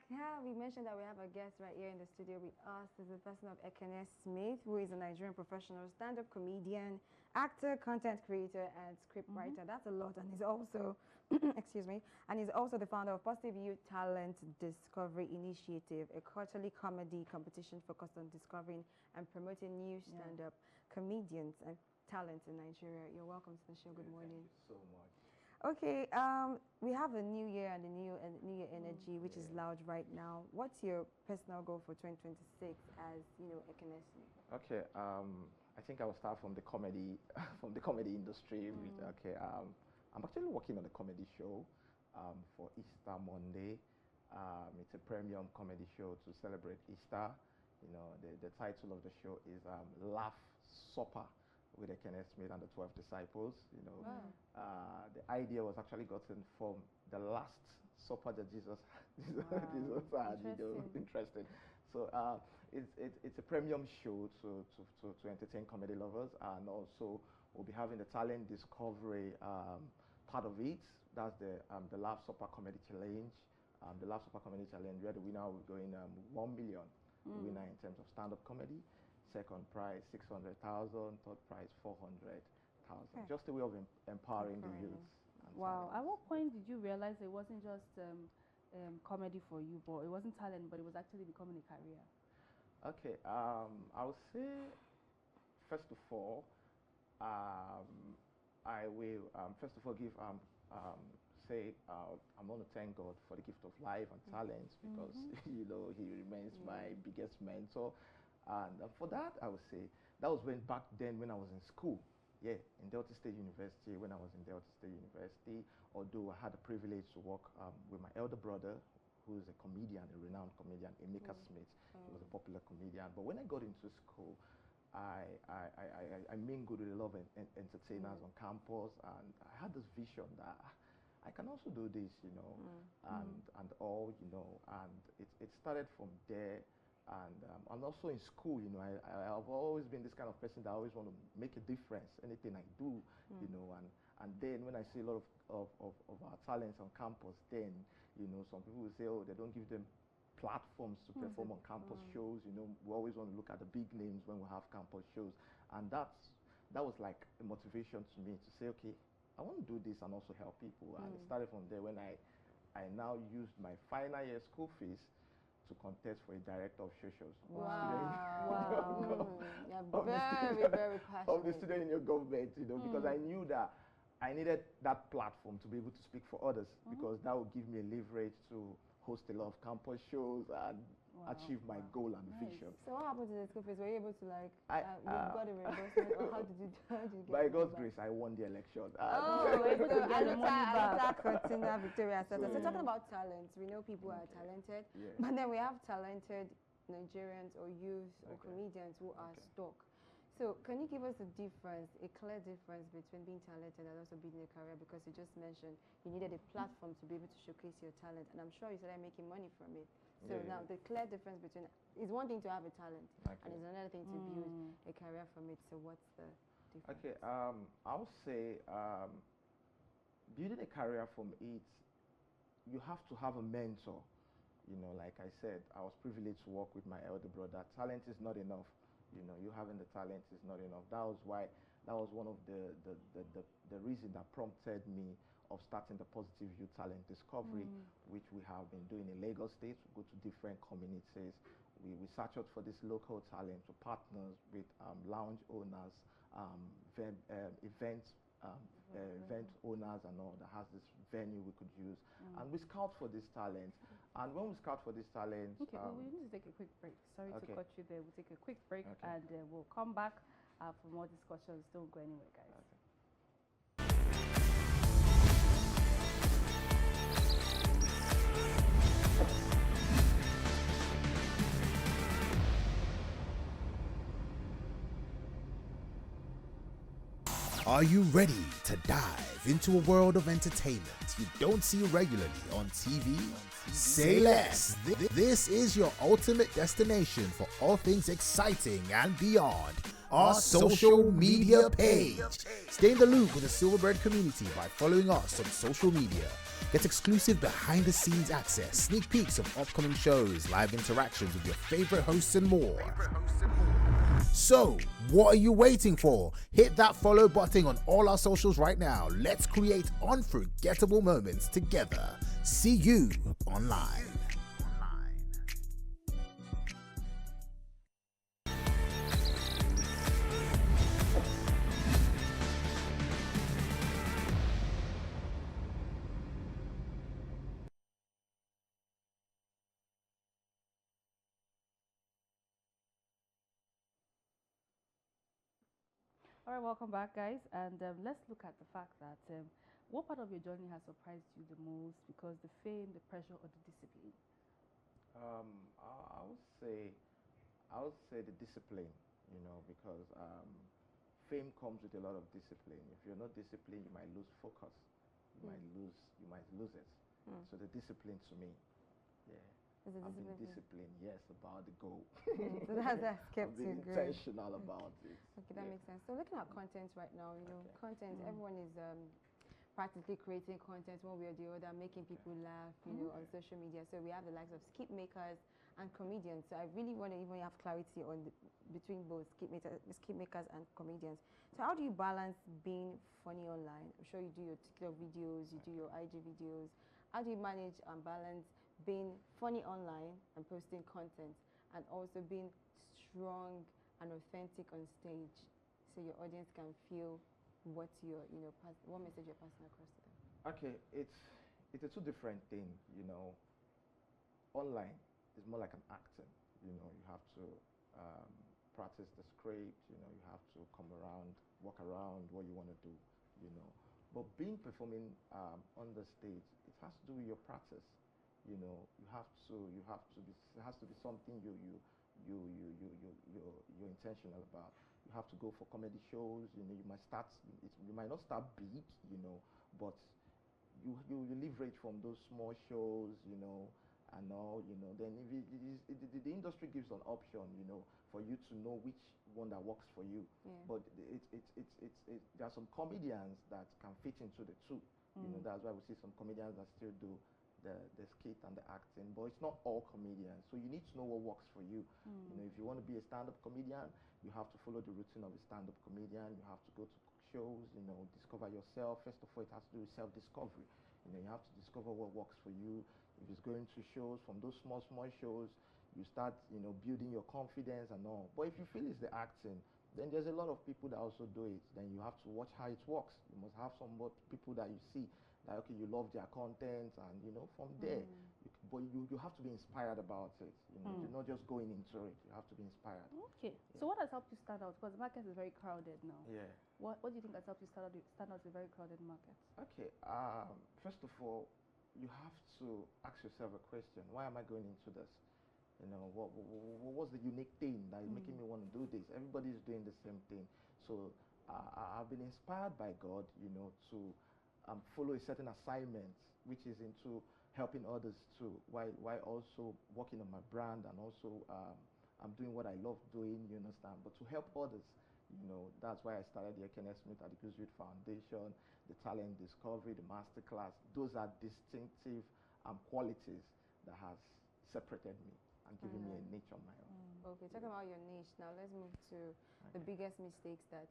Yeah, we mentioned that we have a guest right here in the studio with us. This is the person of Ekene Smith, who is a Nigerian professional stand-up comedian, actor, content creator, and script writer. That's a lot, and he's also, excuse me, and he's also the founder of Positive Youth Talent Discovery Initiative, a quarterly comedy competition focused on discovering and promoting new stand-up comedians and talents in Nigeria. You're welcome to the show. Good morning. Thank you so much. Okay, we have a new year and the new year energy, which is loud right now. What's your personal goal for 2026 as Ekene Smith? Okay, I think I will start from the comedy, from the comedy industry. I'm actually working on a comedy show for Easter Monday. It's a premium comedy show to celebrate Easter. You know, the title of the show is Laugh Supper with Ekene Smith and the 12 disciples. You know, the idea was actually gotten from the last supper that Jesus Jesus had. Interesting. So it's a premium show to entertain comedy lovers, and also we'll be having the talent discovery part of it. That's the Laugh Supper Comedy Challenge. The Laugh Supper Comedy Challenge, where the winner will go in 1 million. The winner in terms of stand-up comedy. Second prize 600,000, third prize 400,000. Okay. Just a way of empowering the youth. Wow! At what point did you realize it wasn't just comedy for you, but it wasn't talent, but it was actually becoming a career? Okay, I would say first of all, I will first of all give say I'm going to thank God for the gift of life and talent, because you know He remains my biggest mentor. And for that, I would say that was back then when I was in school. Yeah, in Delta State University, when I was in Delta State University, although I had the privilege to work with my elder brother, who is a comedian, a renowned comedian, Emeka Smith. He was a popular comedian. But when I got into school, I mingled with a lot of entertainers on campus, and I had this vision that I can also do this, you know, and all, you know, and it started from there. And also in school, you know, I've always been this kind of person that I always want to make a difference, anything I do, you know, and then when I see a lot of our talents on campus, then, you know, some people will say, oh, they don't give them platforms to perform on campus shows, you know. We always want to look at the big names when we have campus shows, and that was like a motivation to me to say, okay, I want to do this and also help people. And it started from there when I now used my final year school fees to contest for a director of socials. Wow. You're very passionate. Of the student union government, you know, because I knew that I needed that platform to be able to speak for others, because that would give me a leverage to host a lot of campus shows and achieve my goal and vision. So what happened to the school fees? Were you able to you got a reimbursement, or how did you get By God's grace, I won the election. Cortina Victoria. So talking about talent, we know people are talented, but then we have talented Nigerians or youth or comedians who are stuck. So can you give us a clear difference between being talented and also building a career? Because you just mentioned you needed a platform to be able to showcase your talent, and I'm sure you started making money from it. So now the clear difference between, it's one thing to have a talent, and it's another thing to build a career from it. So what's the difference? Okay, I would say building a career from it, you have to have a mentor. You know, like I said, I was privileged to work with my elder brother. Talent is not enough. You know, you having the talent is not enough. That was one of the reason that prompted me of starting the Positive Youth Talent Discovery, which we have been doing in Lagos State. We go to different communities. We search out for this local talent, to partners with lounge owners, event owners and all that has this venue we could use, and we scout for this talent. And when we scout for this talent, we need to take a quick break. Sorry to cut you there. We'll take a quick break, and we'll come back for more discussions. Don't go anywhere, guys. Are you ready to dive into a world of entertainment you don't see regularly on TV? Say less. This is your ultimate destination for all things exciting and beyond. our social media page. Stay in the loop with the Silverbird community by following us on social media. Get exclusive behind-the-scenes access, sneak peeks of upcoming shows, live interactions with your favorite hosts, and more. So, what are you waiting for? Hit that follow button on all our socials right now. Let's create unforgettable moments together. See you online. All right, welcome back, guys. And let's look at the fact that what part of your journey has surprised you the most? Because the fame, the pressure, or the discipline? I would say the discipline, you know, because fame comes with a lot of discipline. If you're not disciplined, you might lose focus. You might lose it. So the discipline to me, yeah. I'm being disciplined, yes, about the goal. So that's kept I'm being you good. intentional about it. Okay, that makes sense. So looking at content right now, you know, content, Mm. everyone is practically creating content one way or the other, making people laugh, you know, on social media. So we have the likes of skip makers and comedians. So I really want to even have clarity on between both skip makers and comedians. So how do you balance being funny online? I'm sure you do your TikTok videos, you do your IG videos. How do you manage and balance being funny online and posting content, and also being strong and authentic on stage, so your audience can feel what you're, you know, what message you're passing across to them? Okay, it's a two different thing, you know. Online is more like an acting, you know. You have to practice the script, you know. You have to come around, walk around what you want to do, you know. But performing on the stage, it has to do with your practice. You know, you have to be, it has to be something you're intentional about. You have to go for comedy shows, you know. You might not start big, you know, but you leverage from those small shows, you know, and all, you know. Then if the industry gives an option, you know, for you to know which one that works for you. Yeah. But there are some comedians that can fit into the two. You know, that's why we see some comedians that still do the skit and the acting, but it's not all comedians. So you need to know what works for you. You know, if you want to be a stand-up comedian, you have to follow the routine of a stand-up comedian. You have to go to shows, you know, discover yourself. First of all, it has to do with self-discovery. You know, you have to discover what works for you. If it's going to shows, from those small shows, you start, you know, building your confidence and all. But if you feel it's the acting, then there's a lot of people that also do it. Then you have to watch how it works. You must have some people that you see, like, okay, you love their content, and, you know, from there, you have to be inspired about it. You know, you're not just going into it. You have to be inspired. Okay. Yeah. So what has helped you stand out? Because the market is very crowded now. Yeah. What do you think has helped you stand out in a very crowded market? Okay. First of all, you have to ask yourself a question. Why am I going into this? You know, what's the unique thing that is making me want to do this? Everybody's doing the same thing. So I've been inspired by God, you know, to follow a certain assignment, which is into helping others too, while also working on my brand, and also I'm doing what I love doing, you understand, but to help others. You know, that's why I started the Ekene Smith at the Goose Youth Foundation, the Talent Discovery, the Masterclass. Those are distinctive qualities that has separated me and given me a niche on my own. Okay, talking about your niche, now let's move to the biggest mistakes that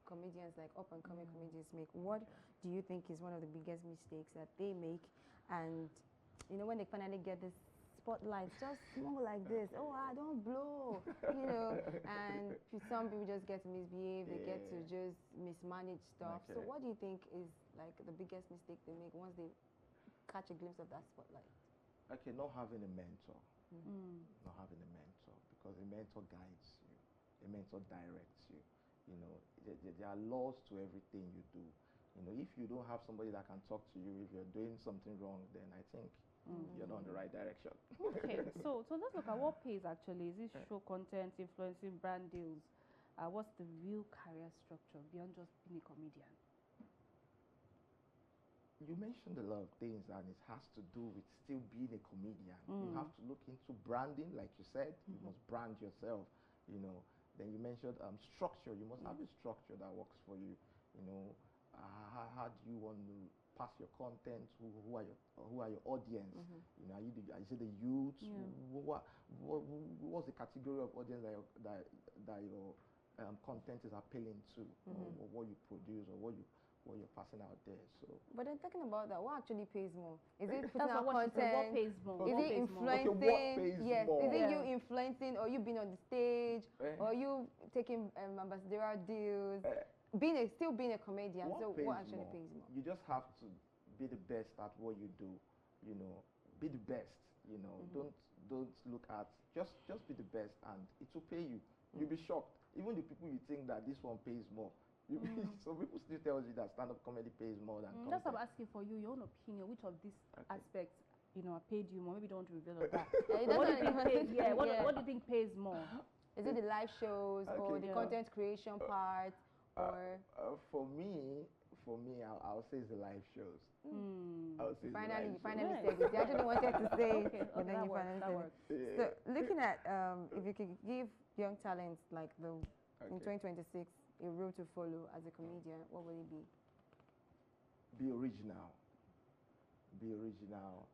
comedians, like up-and-coming comedians, make. What do you think is one of the biggest mistakes that they make? And, you know, when they finally get this spotlight, just small like this, oh, I don't blow, you know, and some people just get to misbehave, they get to just mismanage stuff. So what do you think is, like, the biggest mistake they make once they catch a glimpse of that spotlight? Okay, not having a mentor. Not having a mentor, because a mentor guides you, a mentor directs you. You know, there are laws to everything you do. You know, if you don't have somebody that can talk to you, if you're doing something wrong, then I think you're not in the right direction. Okay, so let's look at what pays actually. Is it show content, influencing, brand deals? What's the real career structure beyond just being a comedian? You mentioned a lot of things, and it has to do with still being a comedian. You have to look into branding, like you said. You must brand yourself, you know. Then you mentioned structure. You must have a structure that works for you. You know, how do you want to pass your content? Who are your audience? You know, is it the youth? What's the category of audience that your content is appealing to, or what you produce, or what you're passing out there? So, but then talking about that, what actually pays more? Is it putting That's out what she said. What content? pays more? Is What it pays more? influencing? Okay, what pays Yes. more? Is it Yeah. you influencing, or you being on the stage, or you taking ambassadorial deals? Still being a comedian. So what actually pays more? You just have to be the best at what you do. You know, be the best. You know, don't look at just be the best, and it will pay you. You'll be shocked. Even the people you think that this one pays more. Some people still tell you that stand-up comedy pays more than content. That's what I'm asking for you. Your own opinion. Which of these aspects, you know, paid you more? Maybe don't reveal all that. What do you think pays? What do you think pays more? Is it the live shows or the content creation part? For me, I'll say it's the live shows. I'll say Finally it's the live shows. said it. You actually wanted to say it, but then that you works, finally that said works. it. So looking at if you could give young talents like in 2026 a road to follow as a comedian, what would it be? Be original. Be original.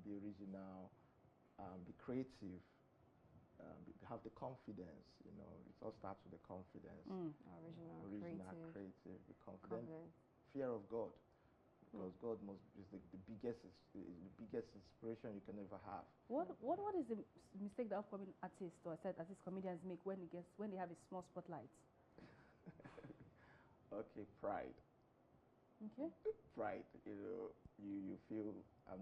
Be original. Be creative. Have the confidence. You know, it all starts with the confidence. Original, creative. Be confident. Fear of God, because God is the biggest inspiration you can ever have. What is the mistake that upcoming artists or artist comedians make when they have a small spotlight? Okay, pride. Okay. Pride. You know, you feel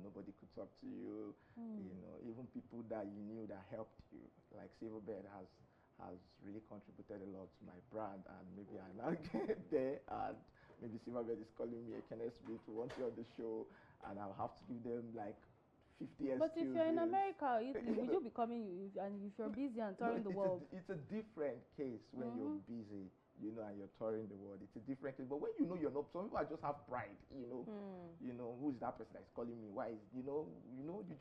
nobody could talk to you. You know, even people that you knew that helped you, like Silverbird has really contributed a lot to my brand, and maybe I now get there, and maybe Silverbird is calling me, Kenneth Smith, we want you on the show, and I'll have to give them like 50 excuses. But if you're in America, would you be coming? And if you're busy and touring the world, it's a different case when you're busy, you know, and you're touring the world. It's a different case. But when you know you're not, some people just have pride, you know. You know, who is that person that's calling me? Why is, you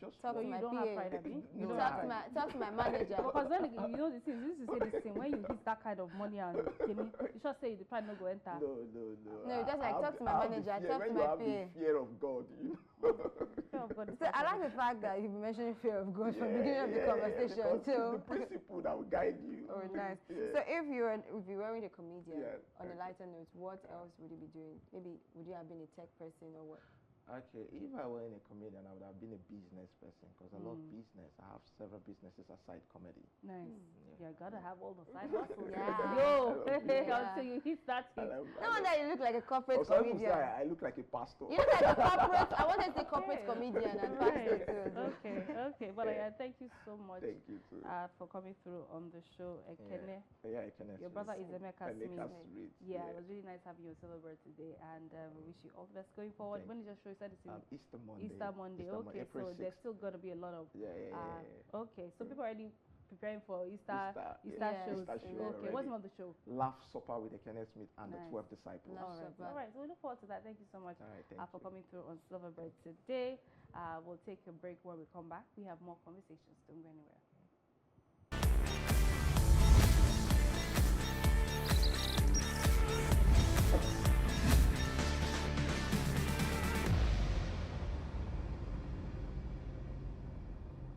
just Talk to you my don't PA. have pride, Abby? You don't Talk have to my manager. Because when you know the thing, you used to say this thing, when you hit that kind of money and you just say the pride no go enter. No. No, just like talk to my manager, talk to my PA. The fear of God, you know. Fear of God. So I like the fact that you've been mentioning fear of God from the beginning of the conversation. The principle that will guide you. Oh, nice. Yeah. So if you weren't a comedian, on a okay. lighter note, what else would you be doing? Maybe would you have been a tech person or what? Okay, if I were in a comedian, I would have been a business person, because I love business. I have several businesses aside comedy. Nice. Yeah. You gotta have all the side hustles. Yeah. Yo, Yeah. until you hit that. No wonder you look like a corporate Some people say comedian. I look like a pastor. You look like a corporate. I wanted to say corporate comedian and pastor too. Okay. But thank you so much. Thank you too. For coming through on the show, Ekene. Yeah, Ekene. Your brother is Emeka Smith. Yeah, Yeah, it was really nice having you on Silverbird today, and we wish you all the best going forward. When is your show? You said it's in Easter Monday. Easter Monday. Okay, so April there's 6th. still gonna be a lot of. Yeah. Okay, so people are already preparing for Easter Yeah. shows. Easter show Okay, what's the name of the show? Laugh Supper with Ekene Smith and Nice. the 12 Disciples. All right. So we look forward to that. Thank you so much All right, thank for you. coming through on Silverbird today. We'll take a break. When we come back, we have more conversations. Don't go anywhere.